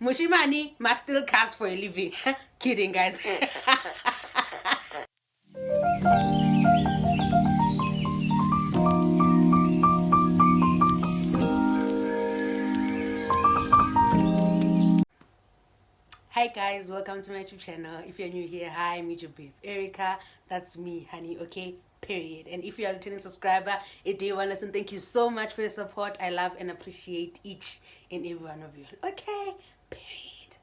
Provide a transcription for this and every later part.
Mushimani must still cast for a living. Kidding, guys. Hi guys, welcome to my YouTube channel. If you're new here, hi, meet your babe Erica. That's me, honey, okay? Period. And if you're a returning subscriber, a day one lesson, thank you so much for your support. I love and appreciate each and every one of you. Okay? Period.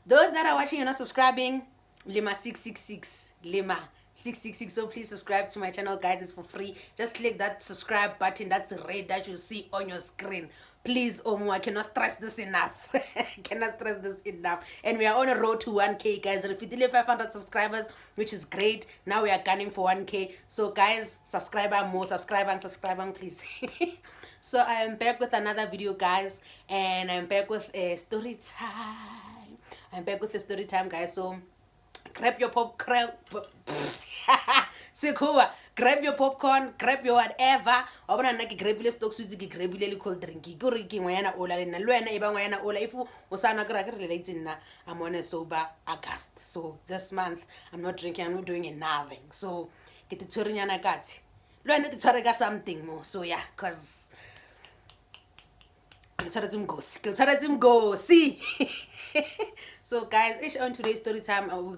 Those that are watching and not subscribing, Lima 666. Lima 666. So please subscribe to my channel, guys. It's for free. Just click that subscribe button that's red that you see on your screen. Please, Omo, I cannot stress this enough. I cannot stress this enough. And we are on a road to 1K, guys. If we deliver 500 subscribers, which is great, now we are gunning for 1K. So, guys, subscribe more, subscribe, please. So, I am back with another video, guys. And I'm back with a story time. I'm back with a story time, guys. So, grab your popcorn. Grab your popcorn, grab your whatever. Wabona nna ke grabile stock suits ke grabile le cold drink ke re ke ngwana ola le nna le wena e ba ngwana ola if o sana kra ke re le nna I'm on a sober August, so this month I'm not drinking, I'm not doing nothing, so ke te tshwerinyana katse le wena te tshware ka something more, so yeah, cause see. So guys, on today's story time, we're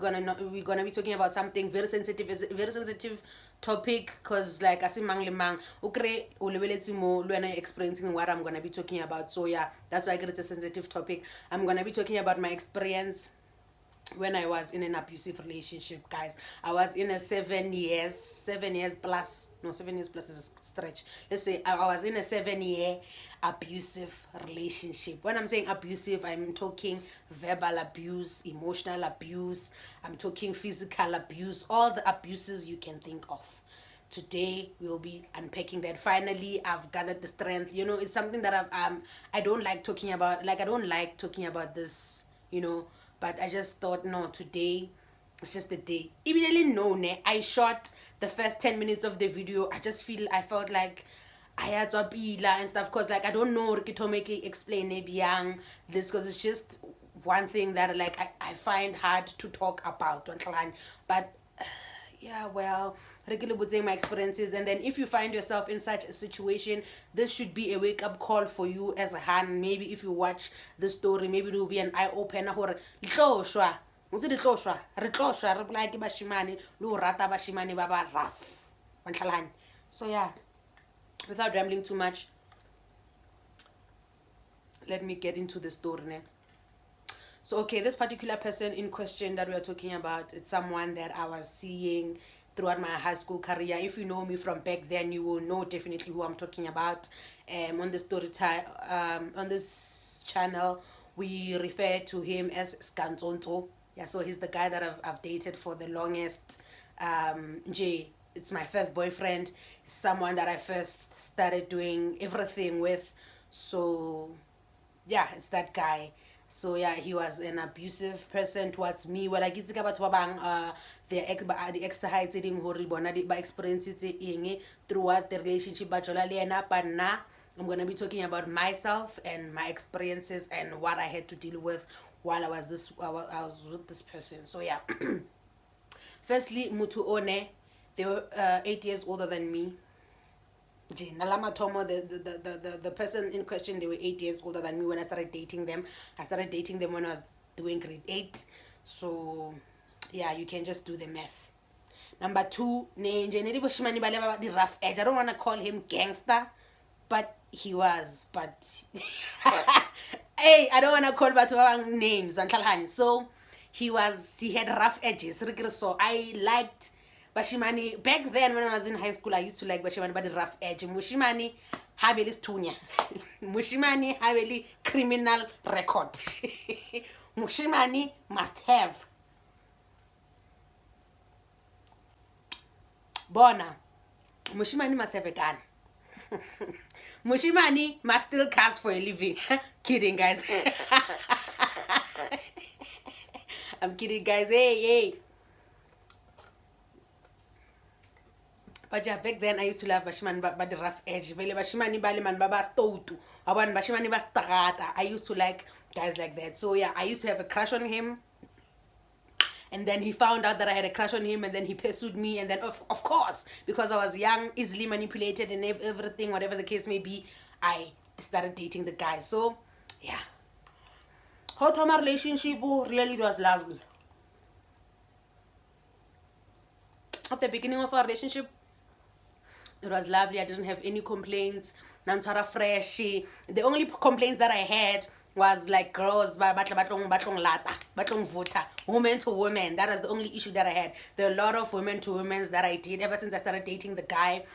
gonna be talking about something very sensitive topic, cause like as mang le mang ukre o lebeletse mo le wena experiencing what I'm gonna be talking about. So yeah, that's why I get it's a sensitive topic. I'm gonna be talking about my experience when I was in an abusive relationship, guys. I was in a 7 years plus. No, 7 years plus is a stretch. Let's say I was in a 7-year abusive relationship. When I'm saying abusive, I'm talking verbal abuse, emotional abuse, I'm talking physical abuse, all the abuses you can think of. Today we'll be unpacking that. Finally, I've gathered the strength. You know, it's something that I don't like talking about. Like, I don't like talking about this, you know, but I just thought, no, today it's just the day. Immediately, no, I shot the first 10 minutes of the video. I felt like I had to appeal and stuff, because like I don't know to make it explain young this, because it's just one thing that like I find hard to talk about, but yeah, well, regular saying my experiences. And then if you find yourself in such a situation, this should be a wake-up call for you as a hand. Maybe if you watch the story, maybe it will be an eye-opener. So yeah, without rambling too much, let me get into the story now. So okay, this particular person in question that we are talking about, it's someone that I was seeing throughout my high school career. If you know me from back then, you will know definitely who I'm talking about. On the story time, on this channel, we refer to him as Skantonto. Yeah, so he's the guy that I've dated for the longest. It's my first boyfriend. Someone that I first started doing everything with. So yeah, it's that guy. So yeah, he was an abusive person towards me. Well, like it's about the exercising by experience throughout the relationship. But now I'm gonna be talking about myself and my experiences and what I had to deal with while I was with this person. So yeah, firstly, Mutu One, they were 8 years older than me. The person in question, they were 8 years older than me when I started dating them. I started dating them when I was doing grade 8. So yeah, you can just do the math. Number 2, the rough edge. I don't want to call him gangster, but he was. But hey, I don't want to call but names. So he had rough edges. So I liked Bashimani. Back then when I was in high school, I used to like Bashimani, but the rough edge. Mushimani habeli stunya. Mushimani habeli criminal record. Mushimani must have. Bona. Mushimani must have a gun. Mushimani must still cast for a living. Kidding, guys. I'm kidding, guys. Hey. But yeah, back then I used to love bashimani but the rough edge. Vele bashimani bale man baba stotu. Aban bashimani ba strata. I used to like guys like that. So yeah, I used to have a crush on him. And then he found out that I had a crush on him, and then he pursued me. And then of course, because I was young, easily manipulated and everything, whatever the case may be, I started dating the guy. So yeah. How my relationship really was lovely. At the beginning of our relationship, it was lovely. I didn't have any complaints. Nansara freshy. The only complaints that I had was like girls batlong lata, batlong vuta, woman to woman. That was the only issue that I had. There are a lot of women to women that I did ever since I started dating the guy.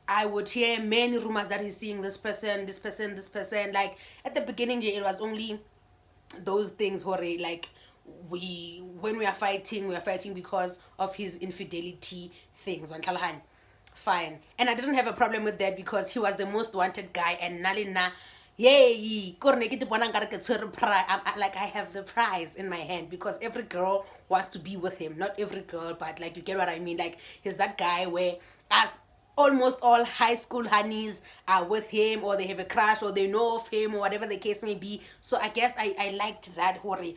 I would hear many rumors that he's seeing this person, this person, this person. Like at the beginning, it was only those things where like when we are fighting because of his infidelity things. Fine. And I didn't have a problem with that because he was the most wanted guy, and nalina yay like I have the prize in my hand because every girl wants to be with him. Not every girl, but like you get what I mean. Like he's that guy where as almost all high school honeys are with him, or they have a crush, or they know of him, or whatever the case may be. So I guess I liked that hori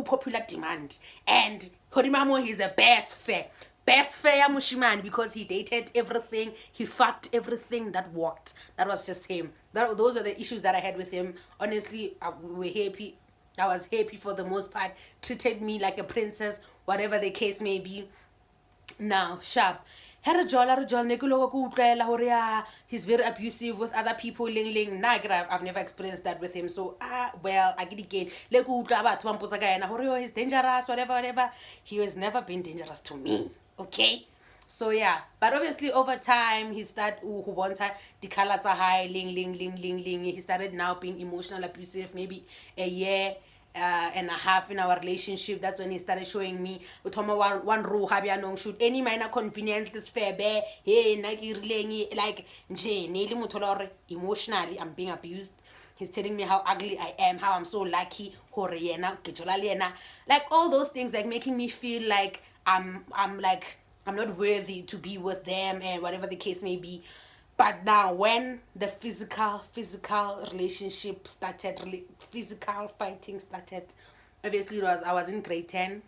popular demand. And Horimamo, he's a best fair Mushimani because he dated everything, he fucked everything that worked. That was just him. Those are the issues that I had with him. Honestly, we were happy. I was happy for the most part. Treated me like a princess, whatever the case may be. Now, sharp. He's very abusive with other people. I've never experienced that with him. So well, I get again. He's dangerous, whatever. He has never been dangerous to me. Okay. So yeah, but obviously over time he started he started now being emotional abusive. Maybe a year and a half in our relationship, that's when he started showing me one rule shoot any minor convenience this fair bear hey like emotionally I'm being abused. He's telling me how ugly I am, how I'm so lucky, like all those things, like making me feel like I'm not worthy to be with them and whatever the case may be. But now when the physical relationship started, physical fighting started, obviously I was in grade 10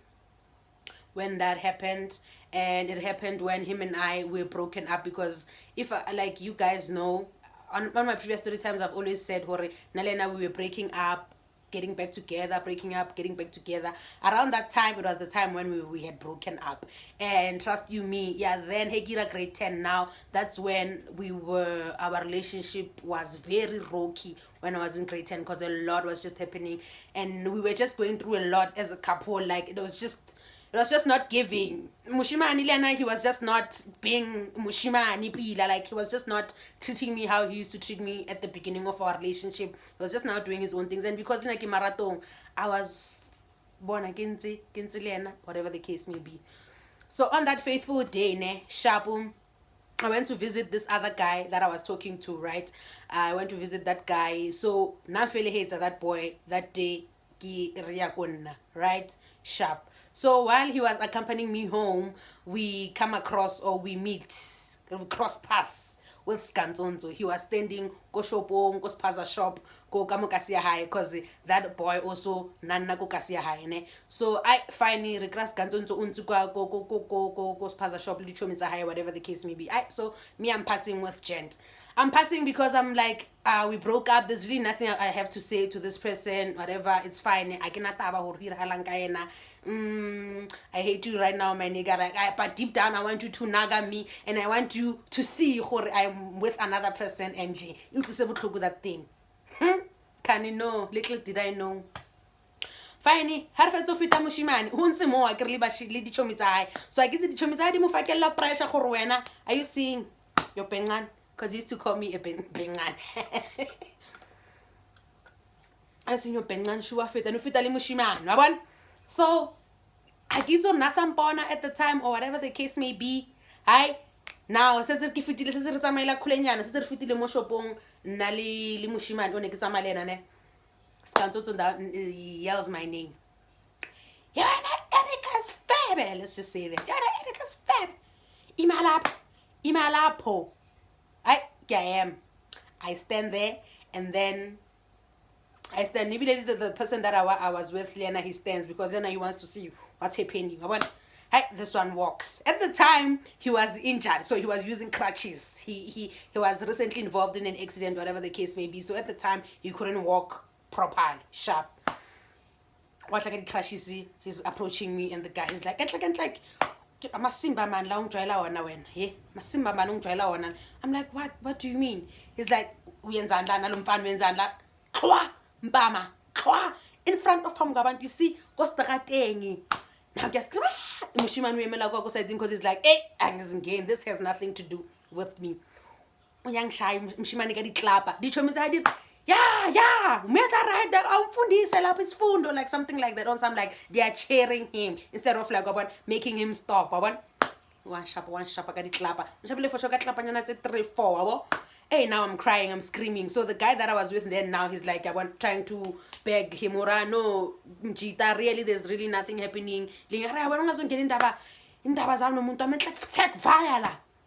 when that happened. And it happened when him and I were broken up, because if like you guys know, on my previous story times I've always said hore Nalena, we were breaking up, getting back together, breaking up, getting back together. Around that time, it was the time when we had broken up. And trust you me, yeah, then Hegira grade 10 now, that's when our relationship was very rocky when I was in grade 10, because a lot was just happening. And we were just going through a lot as a couple. Like, it was just not giving. Mushimani Lena, he was just not being Mushimani Pila. Like, he was just not treating me how he used to treat me at the beginning of our relationship. He was just now doing his own things. And because like in marathon, I was born against Lena, whatever the case may be. So on that faithful day, Shabum, I went to visit this other guy that I was talking to, right? I went to visit that guy. So Nafeli hates that boy that day, right? Sharp. So while he was accompanying me home, we come across, or we cross paths with Skanzonzo. He was standing go shopong, go spaza shop, go kamukasia high, because that boy also nanna go kasia high, ne. So I finally request Skanzonzo unto go spaza shop, lichomitsa high, whatever the case may be. So me, I'm passing with gent. I'm passing because I'm like, we broke up. There's really nothing I have to say to this person. Whatever, it's fine. I cannot I hate you right now, my nigga. Like, but deep down, I want you to naga me, and I want you to see I'm with another person. And you to say that thing. Can you know? Little did I know. Finally, harfetso fita mushimane ho ntse mo a ke le bashile di chomi tsa hae. So I get di chomi tsa hae di mo fakella pressure gore wena, are you seeing your pengan? Because he used to call me a pengan. I seen your pengan shua fita no fita le mushimane, wa bona? So I get so nasampona at the time, or whatever the case may be. Hi, now se ke fitile se re tsamaela khulenyana, se re fitile mo shopong nna le mushimane o ne ke tsamalena ne. Skantsotso yells my name. You're not Erica's fab. Let's just say that. You're not Erica's fab. Imalapho. I am. I stand there, and then I stand. Maybe the person that I was with, Lena, he stands because then he wants to see what's happening. Hey, this one walks. At the time, he was injured, so he was using crutches. He was recently involved in an accident, whatever the case may be. So at the time, he couldn't walk properly, sharp. What like crutches? He's approaching me, and the guy is like, Masimba man, la ungijwayela wona wena. Hey, Masimba man ungijwayela wona. I'm like, what do you mean? He's like, uyenzani la nalomfana uyenzani la? Khwa, mpama, khwa, in front of phambi kwabantu. You see, kositakatengi. Now just Mushimani uyemela kwakho side because he's like, hey, angizingeni, this has nothing to do with me. Uyangishaya Mushimani ka diklapa. Ditsho mzadi, yeah, umenza right, awumfundise lapha isifundo, like something like that. On some like they are cheering him instead of like making him stop. One shapa ka diklapa. Mshabile for shoka klapa nyana tse 3-4. Hey, now I'm crying, I'm screaming. So the guy that I was with then now, he's like, trying to beg him, no, Mjita, really, there's really nothing happening. Like,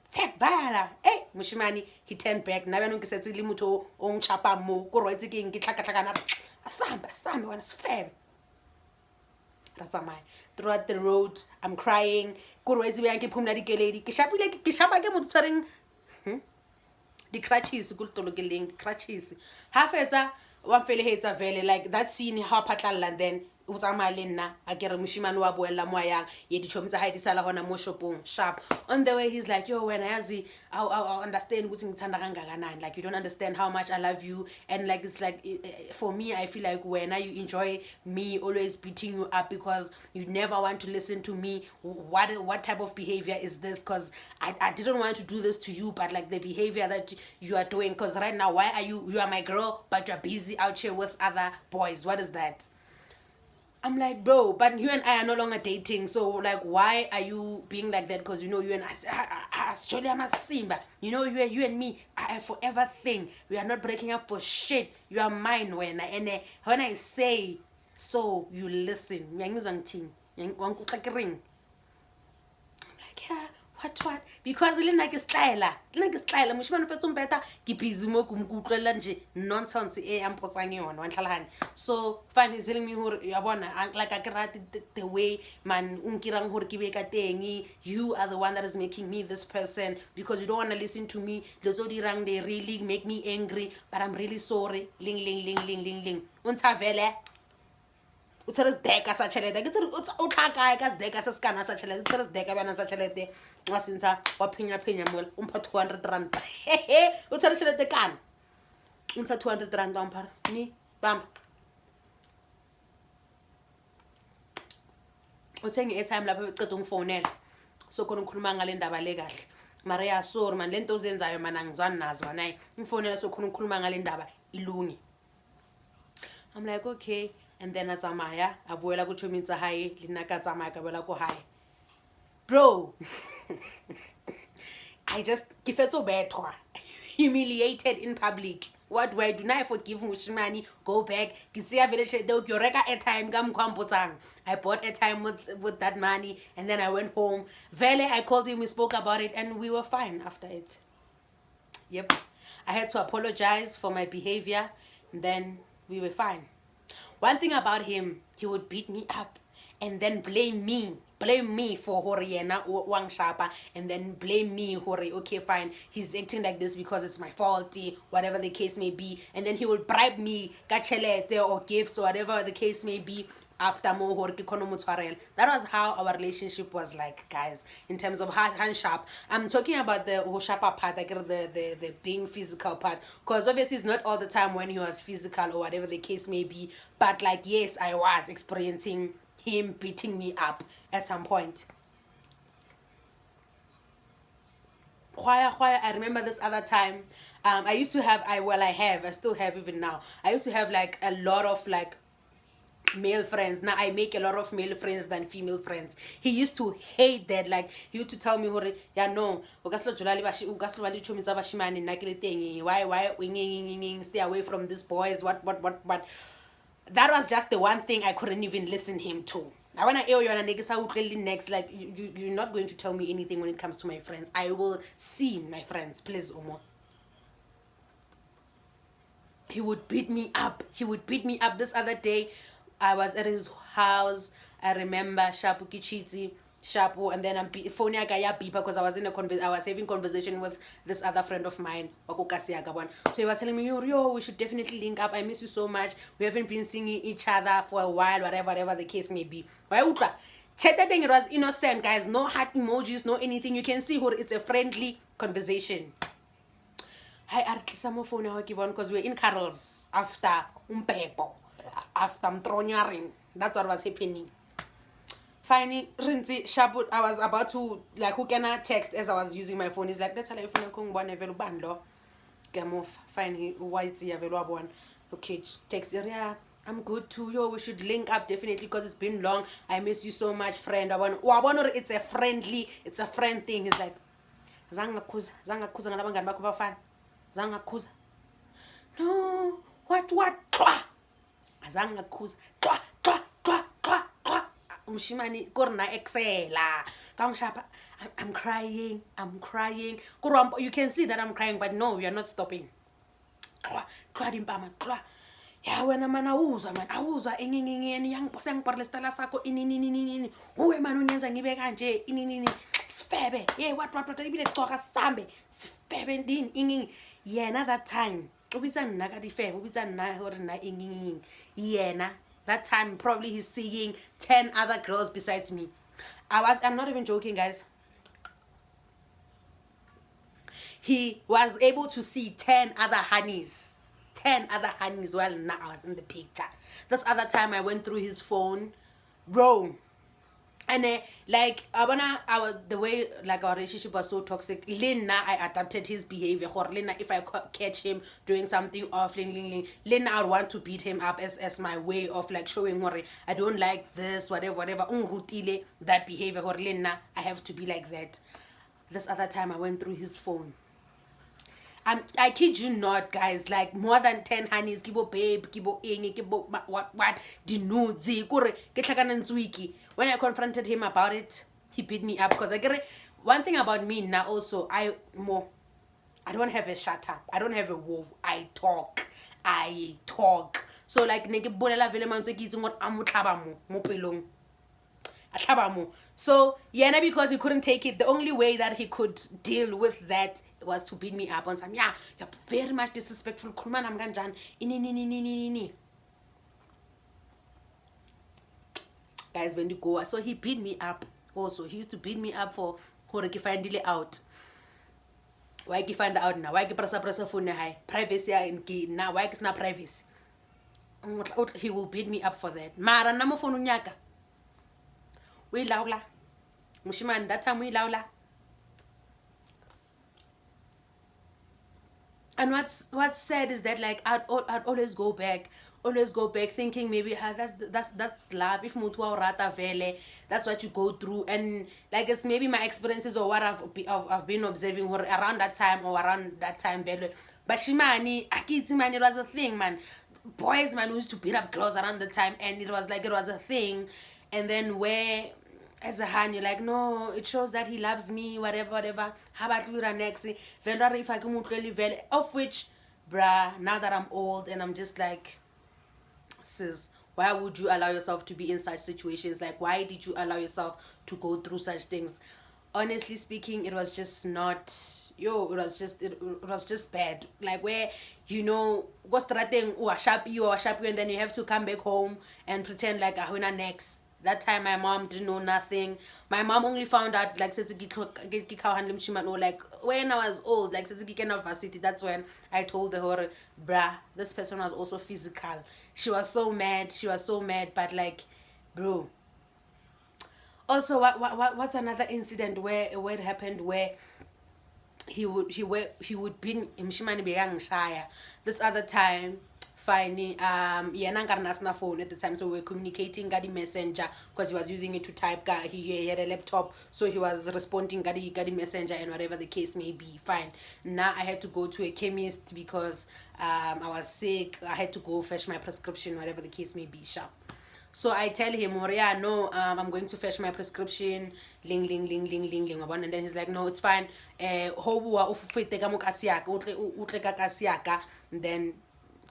take via. Hey, Mushimani, he turned back. Now I don't get limuto on chapa mo, go right again, get Asamba, one is fair. That's my throughout the road, I'm crying. Go right away and keep home lady, Kishapa get the crutches, good to look the crutches. Half one fella hates a valley like that scene, how patal and then uzamalina, I get a mushiman wabuela moya, yeti chomza hide salahona moshopon sharp. On the way, he's like, yo, when I'll understand what's in Tandaranga, like you don't understand how much I love you, and like it's like for me, I feel like when you enjoy me always beating you up because you never want to listen to me. What type of behavior is this? Because I didn't want to do this to you, but like the behavior that you are doing, because right now, why are you are my girl, but you're busy out here with other boys? What is that? I'm like, bro, but you and I are no longer dating, so like, why are you being like that? Because you know, you and I surely I'm a Simba. You know, you and me are a forever thing. We are not breaking up for shit. You are mine when I say so, you listen. I'm like, yeah. What? Because like a styler, mushman fetso better busy mo kumkutlela nje nonsense am potsang yona wa ntlhalahane. So fine, he's telling me hore ya bona like I can the way man unkirang hore ke be ka teng, you are the one that is making me this person because you don't want to listen to me. Lezo dirang they really make me angry, but I'm really sorry. Ling unta vele utseres deka sa chelete ke o tlhaka ka deka sa skana sa chelete utseres deka bana sa chelete wa sintsha wa phenya mo umpha 200 rand utseres chelete kana untsha 200 rand umphara ni bamba uthenga airtime lapho beceda ungifonela so khona ngikhuluma ngale ndaba le kahle Maria sorry man lento ozenzayo mana angizwani nazo naye ngifonela so khona ngikhuluma ngale ndaba ilungi. I'm like, okay. And then atsamaya abuela go chomitsa hae lena ka tsamaya ka boela go hae. Bro, I just ke fetso bethwa humiliated in public. What do I do now? I forgive Mushimani, go back. I bought airtime with that money and then I went home. Vele, I called him, we spoke about it and we were fine after it. Yep. I had to apologize for my behavior and then we were fine. One thing about him, he would beat me up and then blame me for Horiena Wang Shapa and then blame me Hori, okay fine, he's acting like this because it's my fault, whatever the case may be, and then he would bribe me kachelete or gifts or whatever the case may be after more Hori Kono Mutwarel. That was how our relationship was like, guys, in terms of hand sharp. I'm talking about the Hoshapa part, like the being physical part, because obviously it's not all the time when he was physical or whatever the case may be, but like yes, I was experiencing him beating me up at some point. I remember this other time. I used to have, I still have even now. I used to have like a lot of like male friends. Now I make a lot of male friends than female friends. He used to hate that. Like he used to tell me, yeah no, why stay away from these boys, what. That was just the one thing I couldn't even listen him to. I wanna air you on a nigga next. Like you're not going to tell me anything when it comes to my friends. I will see my friends, please, Omo. He would beat me up. He would beat me up. This other day, I was at his house. I remember Shapu Kichiti, Shapu, and then I'm phone ya beeper because I was I was having conversation with this other friend of mine, Wakukasiagawan. So he was telling me, yo, we should definitely link up. I miss you so much. We haven't been seeing each other for a while, whatever the case may be. Why utla? Check that thing, it was innocent, guys. No heart emojis, no anything. You can see who it's a friendly conversation. Hi, Artlisa mo phone ya because we're in carols after umpepo, after mtronyaring. That's what was happening. Finally, Rinzi Shabut, I was about to like who can I text as I was using my phone. He's like, that's how I phone kung one velo bando. Get off. Finally, white ya velo one. Okay, text yeah. I'm good too. Yo, we should link up definitely because it's been long. I miss you so much, friend. I want it's a friend thing. He's like, zanga kuza ngalabangani bakho bafana. Zanga kuza. No, what? Azanga kuza. Mshimani korna exela. I'm crying. You can see that I'm crying, but no, you're not stopping. Ya wena man awuza engengengeni yangiphosengipharle stala sakho inini uwe man unyenza ngibe kanje inini sifebe what ibile coka sambe sifebe ndini inging yena that time ubitsa nna ka difebe ubitsa nna hore na inging yena that time probably he's seeing 10 other girls besides me. I'm not even joking, guys. He was able to see 10 other honeys while now I was in the picture. This other time I went through his phone, bro, and the way like our relationship was so toxic. Lena, I adapted his behavior. Lena, if I catch him doing something off, Lena, I want to beat him up as my way of like showing worry. I don't like this, whatever. That behavior. Lena, I have to be like that. This other time I went through his phone. I kid you not, guys, like more than 10 honeys, kibo babe, kibo ingi, kibo what, dinudzi, kure, ketlaka. When I confronted him about it, he beat me up because I get it. One thing about me now also, I don't have a shut up. I don't have a whoa. I talk. So like neke bolela vele manzo ke itse ngore amutlaba mo pelong. So yeah, because he couldn't take it, the only way that he could deal with that was to beat me up on some. Yeah, you're very much disrespectful. Guys, when you go, so he beat me up. Also, he used to beat me up for horeki finally out. Why he find out now? Why he press phone high privacy now? Why it's not privacy? He will beat me up for that. Mara namo phone nyaka. We laula. Mushiman, that time we laula. And what's sad is that like I'd always go back thinking maybe that's love. If mutu wa rata vele, that's what you go through. And like it's maybe my experiences or what I've been observing around that time vele. But shimani akiti man, it was a thing, man. Boys man used to beat up girls around the time, and it was a thing. And then where as a hand you're like, no, it shows that he loves me, whatever. How about we run next? If I can of which, bruh, now that I'm old and I'm just like, sis, why would you allow yourself to be in such situations? Like, why did you allow yourself to go through such things? Honestly speaking, it was just not, it was just bad. Like where, go starting sharp you, and then you have to come back home and pretend like a next. That time my mom didn't know nothing. My mom only found out like like when I was old, like varsity. That's when I told her, bruh, this person was also physical. She was so mad, but like, bro. Also, what's another incident where it happened where he would be shaya. This other time, fine, yena phone at the time, so we were communicating gadi messenger because he was using it to type. He had a laptop, so he was responding gadi messenger and whatever the case may be. Fine. Now I had to go to a chemist because I was sick. I had to go fetch my prescription, whatever the case may be. Sharp. So I tell him, oh, yeah, no, I'm going to fetch my prescription. Ling, ling, ling, ling, ling, ling. And then he's like, no, it's fine. And then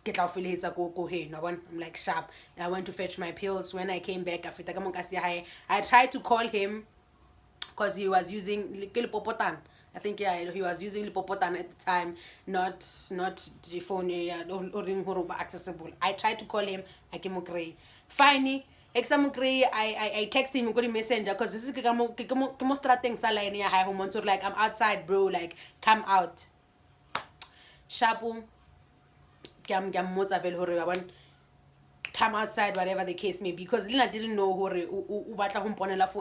get off go hey. I'm like, sharp. I went to fetch my pills. When I came back, I tried to call him because he was using lipopotan. I think, yeah, he was using lipopotan at the time, not the phone or accessible. I tried to call him. I came okay. Finally, I text him on messenger because this is strateng sa line ya high home. So like, I'm outside, bro. Like, come out. Shabu. Come outside, whatever the case may be, because Lina didn't know for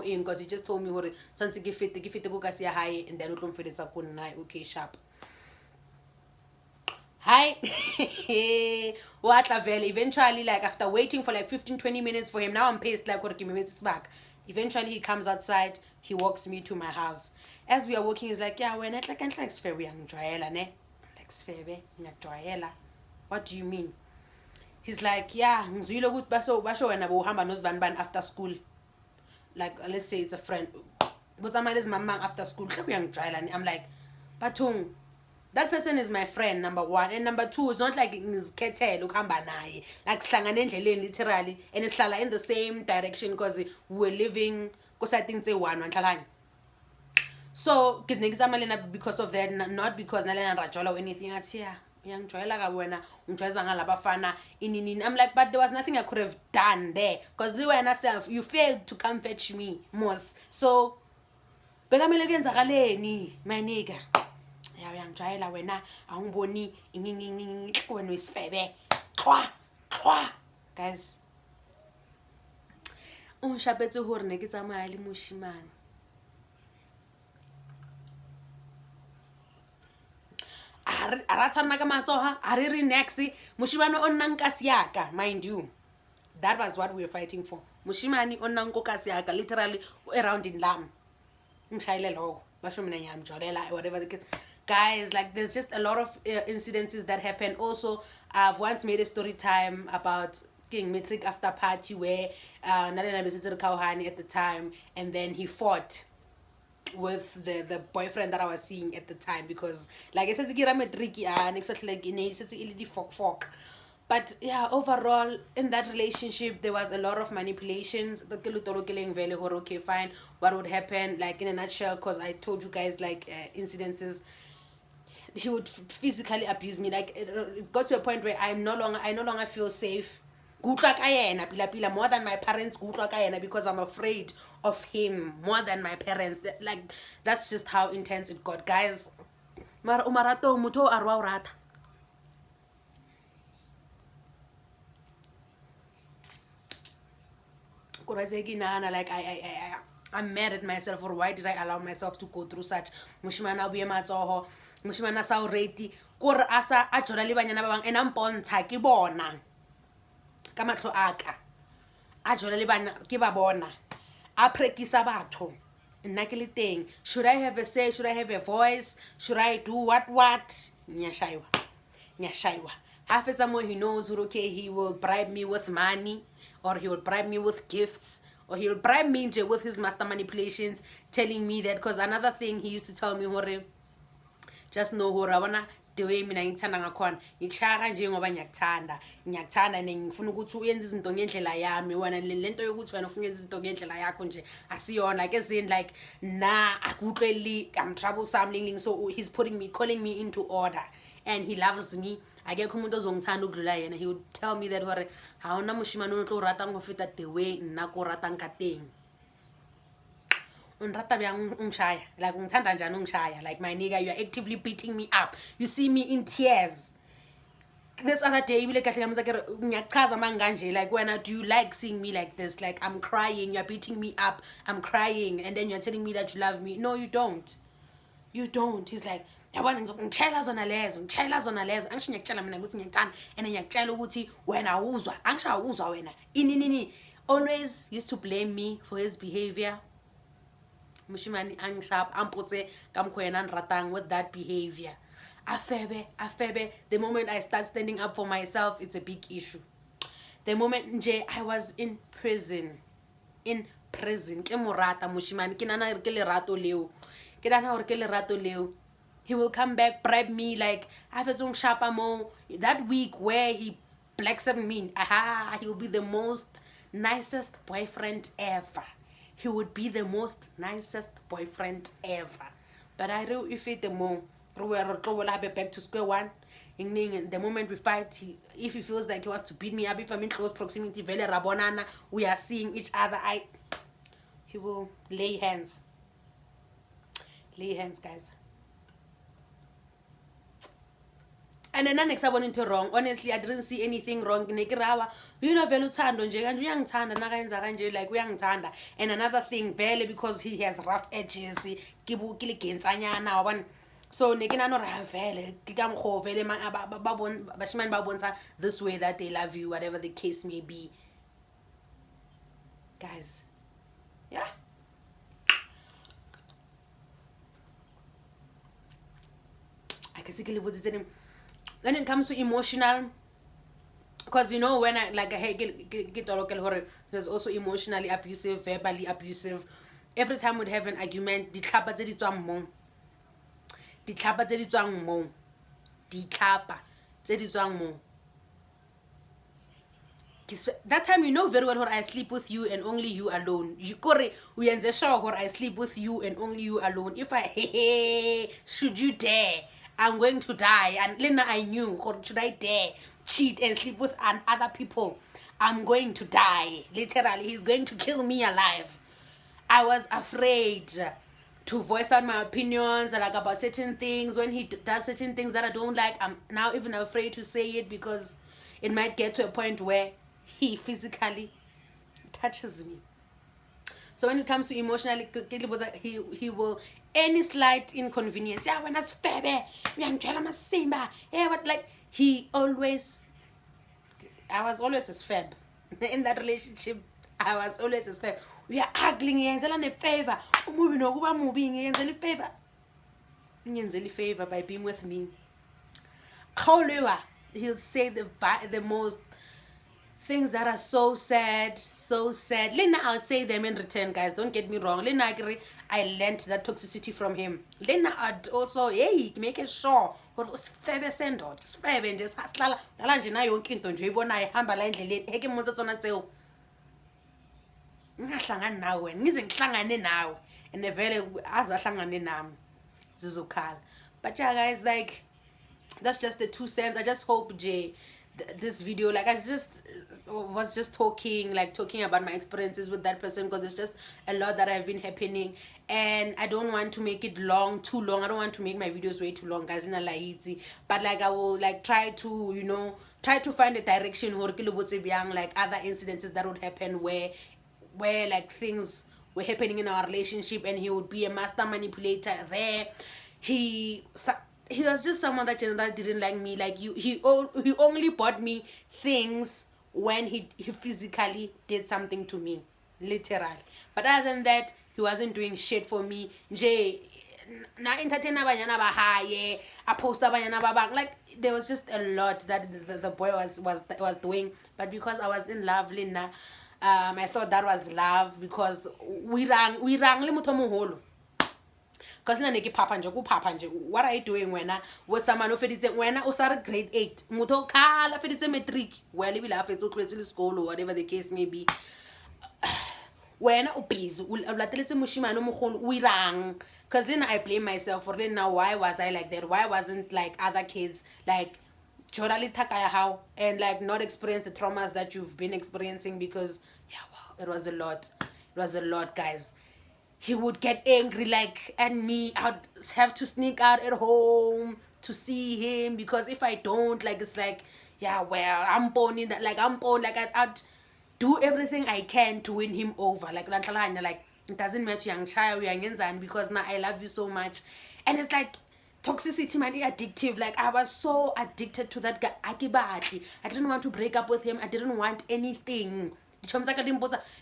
in, because he just told me go high and then okay, sharp. Hi. What eventually, like, after waiting for like 15-20 minutes for him, now I'm paced like what minutes back. Eventually he comes outside, he walks me to my house. As we are walking, he's like, yeah, we're not like what do you mean? He's like, yeah, after school. Like, let's say it's a friend. After school. I'm like, Batung, that person is my friend, number one. And number two, it's not like like literally. And it's in the same direction because we're living, because I think so because of that, not because or anything. I say, I'm like, but there was nothing I could have done there, because you and yourself, you failed to come fetch me, Mos. So my nigga, when we sfebe guys, mind you. That was what we were fighting for. Mushimani onnanko literally around in lam. Whatever the case. Guys, like, there's just a lot of incidences that happen. Also, I've once made a story time about King Metric after party where Nalena visited Kauhani at the time, and then he fought with the boyfriend that I was seeing at the time, because like I said, but yeah, overall in that relationship there was a lot of manipulations. Okay, fine, what would happen, like, in a nutshell, because I told you guys, like, incidences. He would physically abuse me. Like, it got to a point where I no longer feel safe more than my parents, because I'm afraid of him more than my parents. Like, that's just how intense it got, guys. Like, I'm mad at myself, or why did I allow myself to go through such mushimana buye matsoho mushimana sa already kore asa a jola le banyana ba bang ena mpontsha ke bona ka matlo aka a jola le bana ke ba bona a prekisa batho nna ke le teng. Should I have a say? Should I have a voice? Should I do what nyashaiwa half the time he knows, okay, he will bribe me with money, or he will bribe me with gifts, or he will bribe me with his master manipulations, telling me that, because another thing he used to tell me, just know the way mina ngithanda ngakhona ngikushaya kanje ngoba ngiyakuthanda and ngifuna ukuthi uyenze izinto ngendlela yami, wena lento yokuthi wena ufuna uyenze izinto ngendlela yakho nje asiyona, like, as in, like, akutleli, I'm troublesome, so he's calling me into order, and he loves me. Akekho umuntu ozongithanda ukudlula yena. He would tell me that ha ona moshimane o tlo ratang go feta the way nna ko ratang ka teng. Unrata byang ungshaya, like, ungithanda njani ungshaya, like, my nigga, you are actively beating me up. You see me in tears. This other day, like, when do you like seeing me like this? Like, I'm crying, you're beating me up, I'm crying, and then you're telling me that you love me. No, you don't. You don't. He's like, yabona ngizokutshela zona lezo angisho ngiyakutshela mina ukuthi ngiyacana, and ngiyakutshela ukuthi wena uzwa, angisho awuzwa wena inini. Always used to blame me for his behavior. Mushimani angshap ampotse kamkhwena nratang with that behavior. Afebe, the moment I start standing up for myself, it's a big issue. the moment nje I was in prison ke morata moshimane ke nana re ke lerato leo he will come back, bribe me like I have some sharper mo that week where he blacks at me. Aha, he will be the most nicest boyfriend ever. He would be the most nicest boyfriend ever. But I know if it the more we are back to square one. The moment we fight, if he feels like he wants to beat me up, if I'm in close proximity, we are seeing each other, he will lay hands. Lay hands, guys. And then next I went into wrong. Honestly, I didn't see anything wrong. You know, like and another thing, because he has rough edges. So this way that they love you, whatever the case may be. Guys. Yeah. I can see when it comes to emotional, because you know when I like there's also emotionally abusive, verbally abusive. Every time we'd have an argument, that time you know very well I sleep with you and only you alone. You we sure I sleep with you and only you alone. If I should you dare, I'm going to die. And Lena, I knew, or should I dare cheat and sleep with other people, I'm going to die. Literally, he's going to kill me alive. I was afraid to voice out my opinions like about certain things. When he does certain things that I don't like, I'm now even afraid to say it because it might get to a point where he physically touches me. So when it comes to emotionally, he will, any slight inconvenience, yeah, when I febe, like he always, I was always a feb in that relationship. I was always a feb. We are ugly, a favor, favor by being with me. He'll say the most things that are so sad. Lena, I'll say them in return, guys. Don't get me wrong. Lena, I learned that toxicity from him. Lena, I'd also, hey, make it sure. What was Febe sendo? Just Febe and just Haslala. Lalanje na yon kinto njibo na hamba la indlele. Heke mwanza tsona tseo. Ngahlangana nawe. Ngize ngihlangane nawe. And vele azahlangane nami. Zizokhala. But yeah, guys, like, that's just the 2 cents. I just hope this video, like, I just was just talking about my experiences with that person, because there's just a lot that have been happening and I don't want to make it too long. I don't want to make my videos way too long, guys, in a lazy, but like I will like try to find a direction or like other incidences that would happen where like things were happening in our relationship and he would be a master manipulator there. He was just someone that generally didn't like me. Like he only bought me things when he physically did something to me, literally. But other than that, he wasn't doing shit for me. Na entertain abanyana bahaye, I post abanyana babang. Like there was just a lot that the boy was doing. But because I was in love, Lina, I thought that was love, because we rang le motho moholo. Because what are you doing with someone who feditse wena o sa grade 8 motho khala feditse matric well ebile a fetse o tlwetse school or whatever the case may be, wena o busy o lateletse moshimane mogolo o irang. Because then I blame myself for then now, why was I like that? Why wasn't like other kids like jorali takaya how and like not experience the traumas that you've been experiencing? Because yeah, wow, it was a lot, guys. He would get angry like at me. I'd have to sneak out at home to see him, because if I don't, like, it's like, yeah, well, I'm born in that, like, I'd do everything I can to win him over. Like it doesn't matter young child, because now I love you so much. And it's like toxicity, man, addictive. Like I was so addicted to that guy. I didn't want to break up with him. I didn't want anything.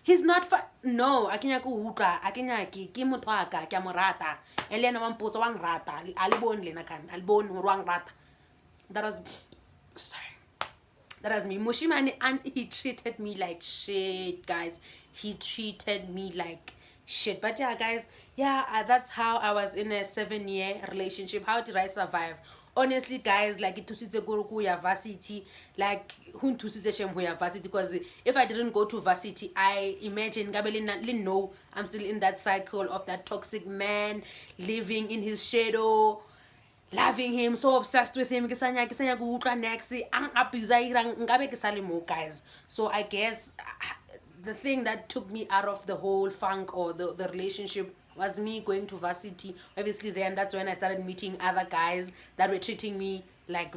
He's not no, akinya ku utlwa, akinya ke motho wa ka, ke a mo rata. Elena wa mpotsa wa ngrata, alibone lena kan, alibone hore wa ngrata. That was sorry. That was me. Mushimani, and he treated me like shit, guys. He treated me like shit. But yeah, guys, yeah, that's how I was in a 7-year relationship. How did I survive? Honestly, guys, like it tusitse kuruku ya varsity, like hun tusitse shem ya varsity, because if I didn't go to varsity, I imagine Gabelin no, I'm still in that cycle of that toxic man living in his shadow, loving him, so obsessed with him, ke sanya ku utlwa next ang abuse ngabe ke sale mo, guys. So I guess the thing that took me out of the whole funk or the relationship was me going to varsity. Obviously then that's when I started meeting other guys that were treating me like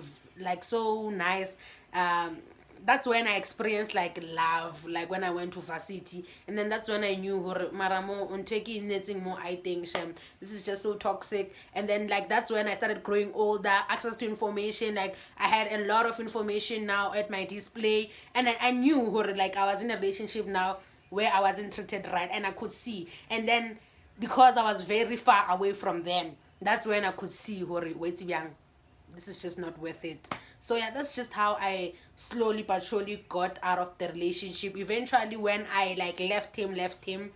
so nice. That's when I experienced like love, like when I went to varsity. And then that's when I knew maramo on taking netting more, I think shem, this is just so toxic. And then like that's when I started growing older, access to information, like I had a lot of information now at my display. And I knew like I was in a relationship now where I wasn't treated right, and I could see. And then because I was very far away from them, that's when I could see wait young, this is just not worth it. So yeah, that's just how I slowly but surely got out of the relationship. Eventually when I like left him,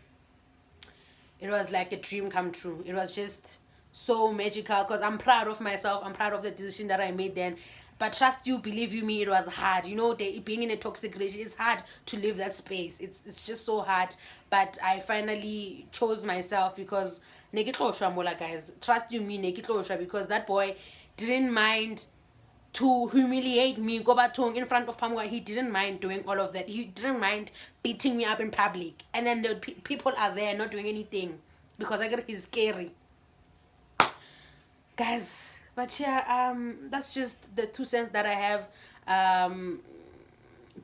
it was like a dream come true. It was just so magical because I'm proud of myself. I'm proud of the decision that I made then. But trust you, believe you me, it was hard. You know, being in a toxic relationship, it's hard to leave that space. It's just so hard. But I finally chose myself because guys, trust you me, because that boy didn't mind to humiliate me, go back to in front of Pamwa. He didn't mind doing all of that. He didn't mind beating me up in public. And then the people are there not doing anything because I get he's scary. Guys, but yeah, that's just the 2 cents that I have.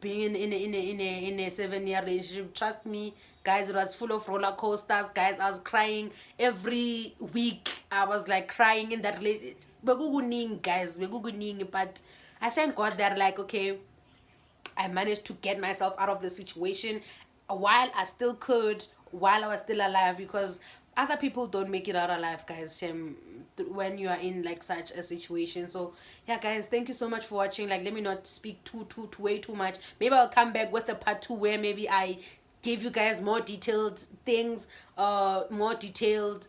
Being in a 7-year relationship, trust me, guys, it was full of roller coasters. Guys, I was crying every week. I was like crying in that relationship. Guys, but I thank God that like, okay, I managed to get myself out of the situation while I still could, while I was still alive, because other people don't make it out alive, guys, when you are in like such a situation. So yeah, guys, thank you so much for watching. Like, let me not speak way too much. Maybe I'll come back with a part 2 where maybe I give you guys more detailed things, more detailed.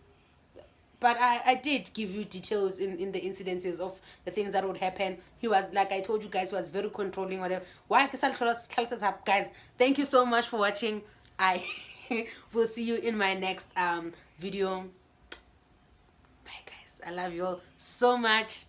But I did give you details in the incidences of the things that would happen. He was, like I told you guys, he was very controlling, whatever. Why guys? Thank you so much for watching. I will see you in my next video. Bye, guys. I love you all so much.